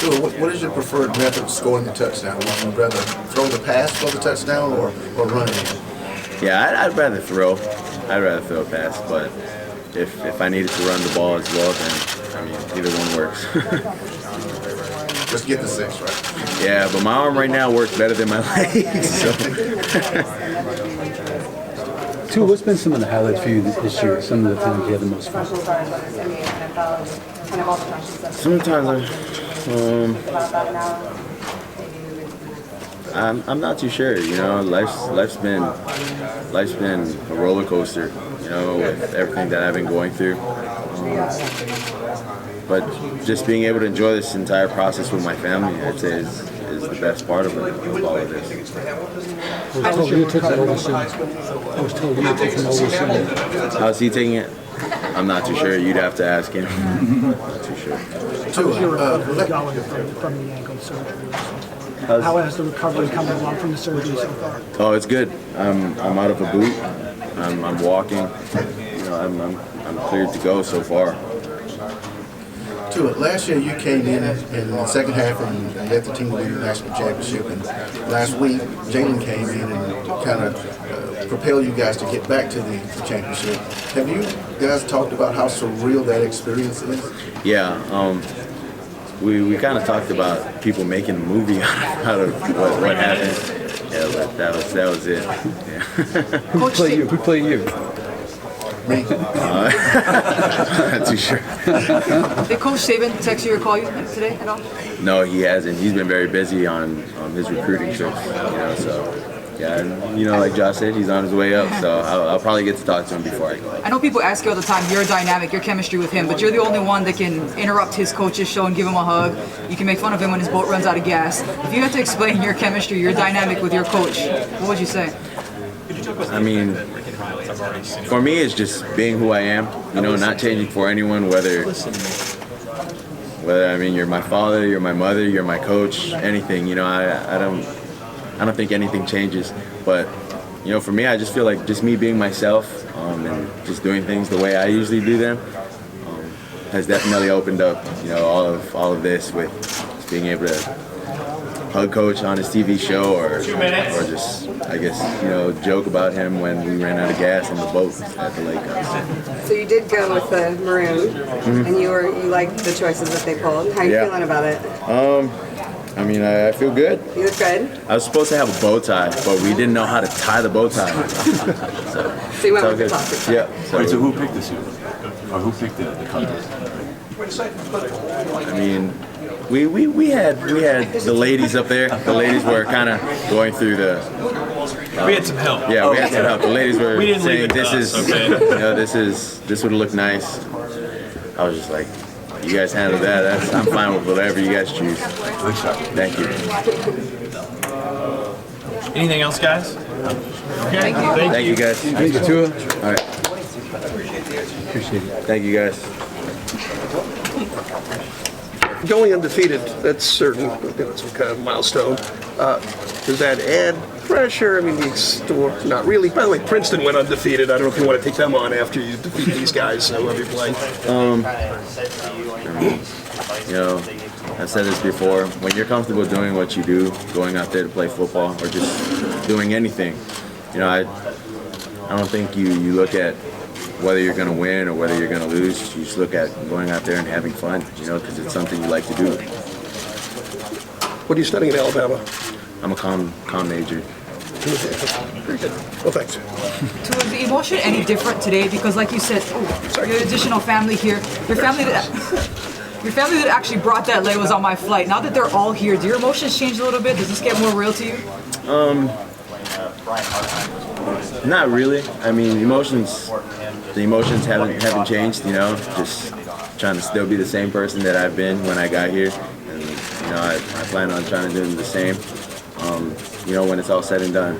Tua, what is your preferred method of scoring a touchdown? Would you rather throw the pass for the touchdown or run it? Yeah, I'd rather throw. I'd rather throw a pass, but if I needed to run the ball as well, then I mean either one works. Just get the 6, right? Yeah, but my arm right now works better than my legs. So. Tua, what's been some of the highlights for you this year? Some of the times you had the most fun? Sometimes I'm not too sure. You know, life's been a roller coaster. You know, with everything that I've been going through. But just being able to enjoy this entire process with my family, I'd say is the best part of all of this. I was told you took it over soon. How's he taking it? I'm not too sure. You'd have to ask him. Not too sure. How's your recovery going from the ankle surgery? How has the recovery come along from the surgery so far? Oh, it's good. I'm out of a boot. I'm walking. You know, I'm cleared to go so far. Tua, last year you came in the second half and led the team to win the national championship. And last week, Jalen came in and kind of propelled you guys to get back to the championship. Have you guys talked about how surreal that experience is? Yeah. We kind of talked about people making a movie out of what happened. Yeah, but that was it. Yeah. Who played you? Me. Not too sure. Did Coach Saban text you or call you today at all? No, he hasn't. He's been very busy on his recruiting trips. You know, so yeah, and you know, like Josh said, he's on his way up. So I'll probably get to talk to him before I go. I know people ask you all the time, your dynamic, your chemistry with him, but you're the only one that can interrupt his coach's show and give him a hug. You can make fun of him when his boat runs out of gas. If you had to explain your chemistry, your dynamic with your coach, what would you say? I mean, for me, it's just being who I am. You know, not changing for anyone. Whether I mean, you're my father, you're my mother, you're my coach, anything. You know, I don't think anything changes. But you know, for me, I just feel like just me being myself and just doing things the way I usually do them has definitely opened up. You know, all of this with just being able to hug Coach on his TV show, or just, I guess, you know, joke about him when we ran out of gas on the boat at the lake house. So you did go with the maroon, and you liked the choices that they pulled. How are you feeling about it? I mean, I feel good. You look good. I was supposed to have a bow tie, but we didn't know how to tie the bow tie. So you went with the classic tie. Yeah. So who picked the suit? Or who picked the colors? I mean, we had the ladies up there. The ladies were kind of going through the. We had some help. Yeah, we had some help. The ladies were We didn't leave saying it to this us, is, okay? you know, this would look nice. I was just like, you guys handle that. I'm fine with whatever you guys choose. Thank you. Anything else, guys? Okay. Thank you. Thank you guys. Thank you, Tua. All right. Appreciate it. Thank you guys. Going undefeated, that's certain. That's some kind of milestone. Does that add pressure? I mean, not really. By the way, Princeton went undefeated. I don't know if you want to take them on after you defeat these guys, whoever you play. You know, I've said this before. When you're comfortable doing what you do, going out there to play football or just doing anything, you know, I don't think you look at whether you're going to win or whether you're going to lose. You just look at going out there and having fun, you know, because it's something you like to do. What are you studying in Alabama? I'm a comm major. Very good. Well, thanks. So was the emotion any different today? Because like you said, your additional family here, your family that actually brought that leg was on my flight. Now that they're all here, do your emotions change a little bit? Does this get more real to you? Not really. I mean, the emotions haven't changed, you know, just trying to still be the same person that I've been when I got here. And, you know, I plan on trying to do the same, you know, when it's all said and done.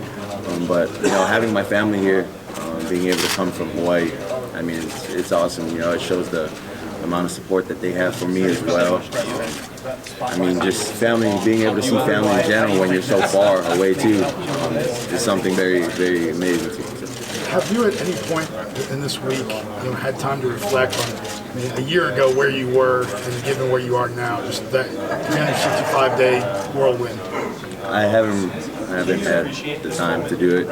But, you know, having my family here, being able to come from Hawaii, I mean, it's awesome. You know, it shows the amount of support that they have for me as well. I mean, just family, being able to see family in general when you're so far away too, is something very, very amazing to me. Have you at any point in this week, had time to reflect on, a year ago where you were and given where you are now, just that 365-day whirlwind? I haven't had the time to do it.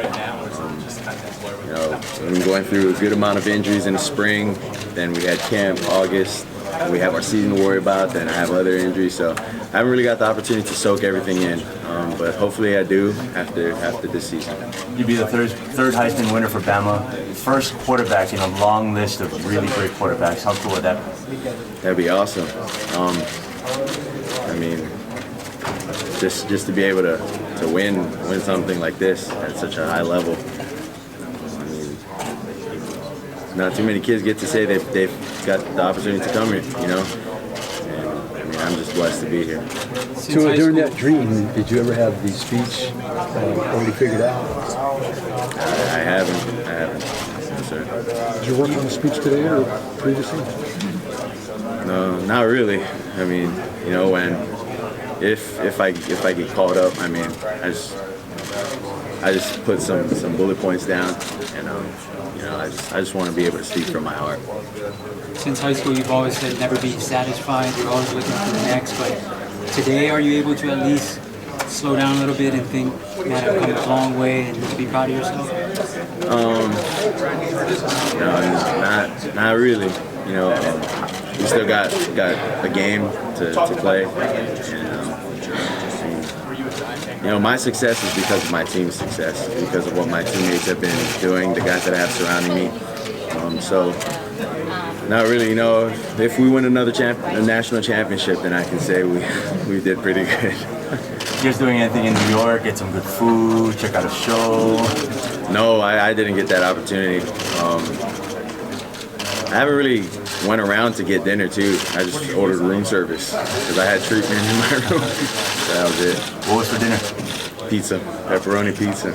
We've been going through a good amount of injuries in the spring. Then we had camp August. We have our season to worry about. Then I have other injuries, so I haven't really got the opportunity to soak everything in. But hopefully I do after this season. You'd be the third Heisman winner for Bama. First quarterback in a long list of really great quarterbacks. How cool would that be? That'd be awesome. Just to be able to win something like this at such a high level. Not too many kids get to say they've got the opportunity to come here, And I'm just blessed to be here. So during that dream, did you ever have the speech already figured out? I haven't. No, sir. Did you work on the speech today or previously? No, not really. If I get called up, I just put some bullet points down, and I just want to be able to speak from my heart. Since high school, you've always said never be satisfied. You're always looking for the next. But today, are you able to at least slow down a little bit and think, man, I've come a long way, and to be proud of yourself? No, not really. We still got a game to play, and my success is because of my team's success, because of what my teammates have been doing, the guys that I have surrounding me. So, not really. If we win a national championship, then I can say we did pretty good. You guys doing anything in New York? Get some good food, check out a show? No, I didn't get that opportunity. I haven't really went around to get dinner too. I just ordered room service because I had treatment in my room. That was it. What was for dinner? Pizza, pepperoni pizza.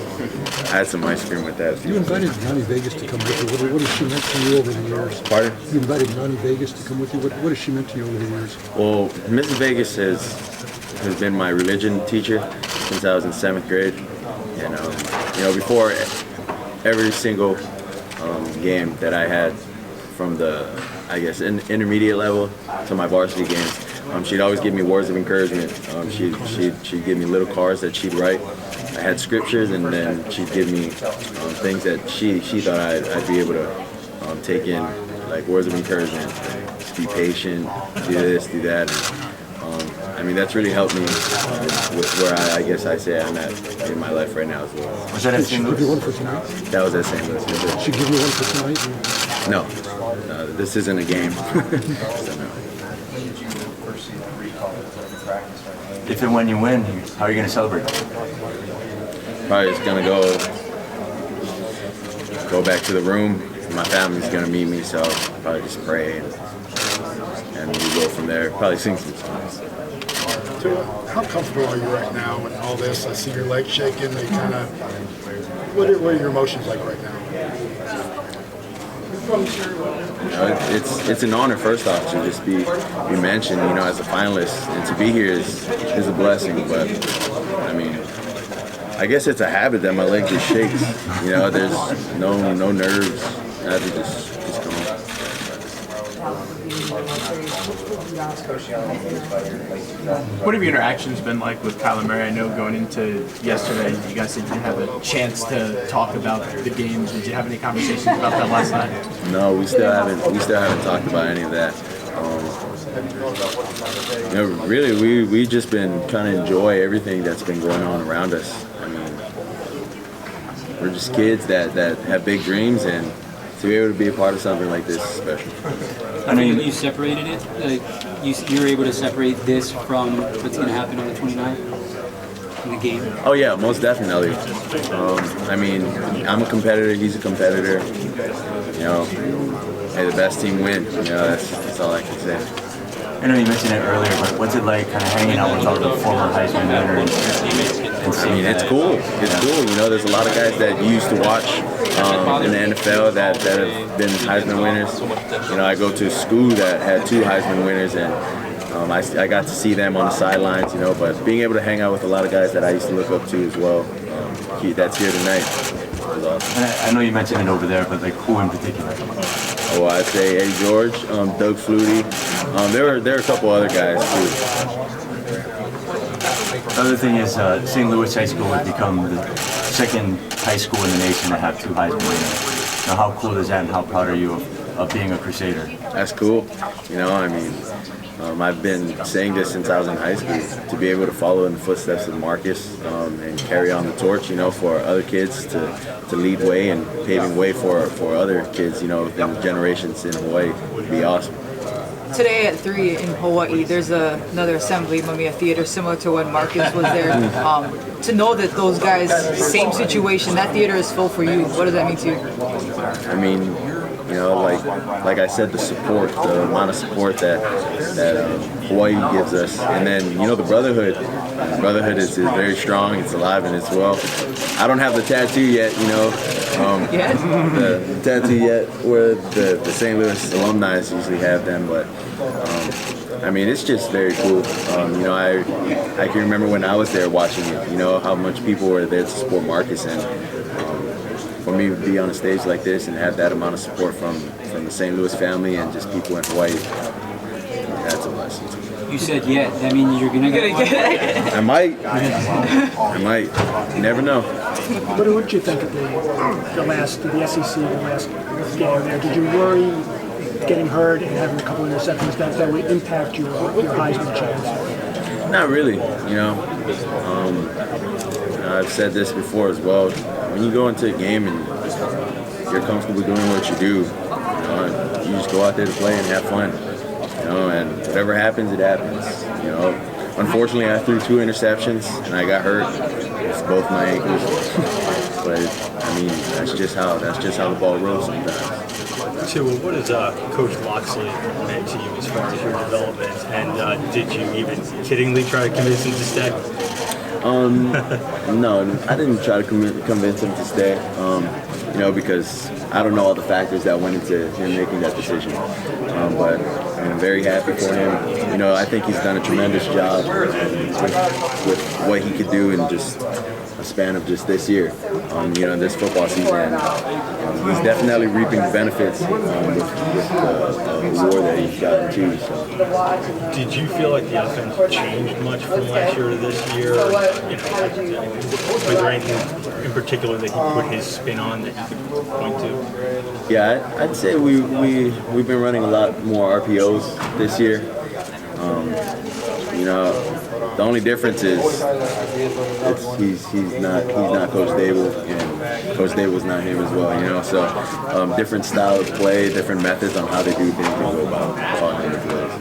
I had some ice cream with that. You invited Nani Vegas to come with you. What has she meant to you over the years? Pardon? You invited Nani Vegas to come with you. What has she meant to you over the years? Well, Mrs. Vegas has been my religion teacher since I was in 7th grade. And before every single game that I had, from the, intermediate level to my varsity games, she'd always give me words of encouragement. She'd give me little cards that she'd write. I had scriptures, and then she'd give me things that she thought I'd be able to take in, like words of encouragement. Just be patient, do this, do that. And, that's really helped me with where I say I'm at in my life right now as well. Was that at St. Louis? Did you give you one for tonight? That was at St. Louis. She give you one for tonight? No, this isn't a game. So, no. If and when you win, how are you going to celebrate? Probably just going to go back to the room. My family's going to meet me, so I'll probably just pray and we go from there. Probably sing some songs. How comfortable are you right now with all this? I see your legs shaking. What are your emotions like right now? It's an honor, first off, to just be mentioned, as a finalist, and to be here is a blessing. But I guess it's a habit that my leg just shakes. There's no nerves. I have to just come on. What have your interactions been like with Kyler Murray? I know going into yesterday, you guys said you didn't have a chance to talk about the games. Did you have any conversations about that last night? No, we still haven't talked about any of that. Really, we just been trying to enjoy everything that's been going on around us. We're just kids that have big dreams, and to be able to be a part of something like this is special. I know you separated it. You're able to separate this from what's going to happen on the 29th in the game. Oh yeah, most definitely. I'm a competitor. He's a competitor. Hey, the best team win. That's all I can say. I know you mentioned it earlier, but what's it like kind of hanging out with all the former Heisman winners? It's cool. It's cool. There's a lot of guys that you used to watch in the NFL that have been Heisman winners. I go to a school that had 2 Heisman winners, and I got to see them on the sidelines, But being able to hang out with a lot of guys that I used to look up to as well, that's here tonight. was awesome. And I know you mentioned it over there, but like who in particular? Oh, I'd say Eddie George, Doug Flutie. There were a couple other guys too. The other thing is St. Louis High School would become the second high school in the nation to have 2 Heisman winners. Now, how cool is that, and how proud are you of being a Crusader? That's cool. You know, I mean, I've been saying this since I was in high school, to be able to follow in the footsteps of Marcus and carry on the torch, you know, for other kids to lead way and paving way for other kids, you know, within generations in Hawaii would be awesome. Today at 3 in Hawaii, there's another assembly, Mamiya Theater, similar to when Marcus was there. To know that those guys, same situation, that theater is full for you. What does that mean to you? I mean, you know, like I said, the support, the amount of support that Hawaii gives us, and then you know the brotherhood. The brotherhood is very strong. It's alive and it's well. I don't have the tattoo yet, you know. The tattoo yet, where the St. Louis alumni usually have them, but I mean, it's just very cool. You know, I can remember when I was there watching it. You know how much people were there to support Marcus, and for me to be on a stage like this and have that amount of support from the St. Louis family and just people in Hawaii, that's a blessing. You said yet. That means you're gonna get it. I might. You never know. What did you think of the SEC, the last game there? Did you worry getting hurt and having a couple of interceptions that would impact your Heisman chance? Not really. You know, I've said this before as well. When you go into a game and you're comfortable doing what you do, you just go out there to play and have fun. You know, and whatever happens, it happens. You know, unfortunately, I threw 2 interceptions and I got hurt. It's both my ankles. But I mean, that's just how the ball rolls sometimes. Tua, what has Coach Loxley meant to you as far as your development? And did you even kiddingly try to convince him to stay? No, I didn't try to convince him to stay. You know, because I don't know all the factors that went into him making that decision. But I'm very happy for him. You know, I think he's done a tremendous job with what he could do in just a span of just this year. You know, this football season. He's definitely reaping the benefits with the award that he's gotten too. So. Did you feel like the offense changed much from last year to this year? You know, was there anything in particular that he put his spin on that you could point to? Yeah, I'd say we've been running a lot more RPOs this year. You know, the only difference is he's not Coach Dable, and Coach Dable's not him as well. You know, so different style of play, different methods on how they do things and go about calling the plays.